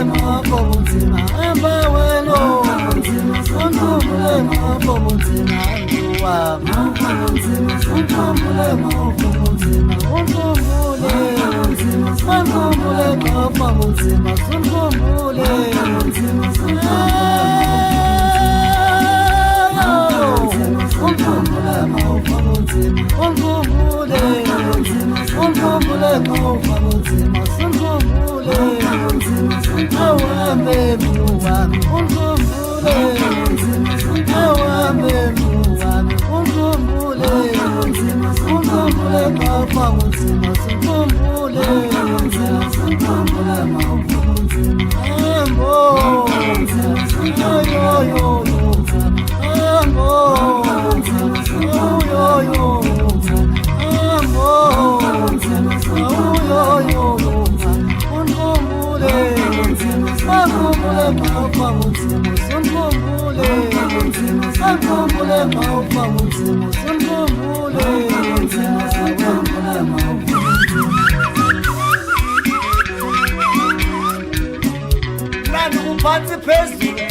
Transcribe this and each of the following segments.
mabobunzima hamba wena unkhumbule mabobunzima wami unkhumbule mabobunzima unkhumbule mabobunzima unkhumbule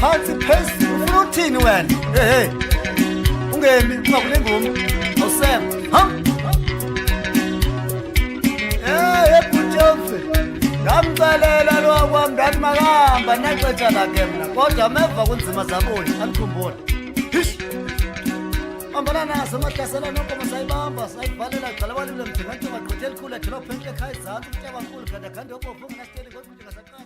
phansi phezulu ufuna uthini wena hey ungemi ungakule ngoma awusema ebhutomfe ngamcalela lo kwami ndathi makahamba naxetsha lakhe mna kodwa meva kunzima zaboni andikhumbula hambana naso amadlasela nokoma sayibamba sayivalela gcala abantu lemthenganto baqothela ikhulu athela uphenhle ekhaya izansi umtshaba nkulu ganda ganda obopho nginasiteli kodwa ngingasaqala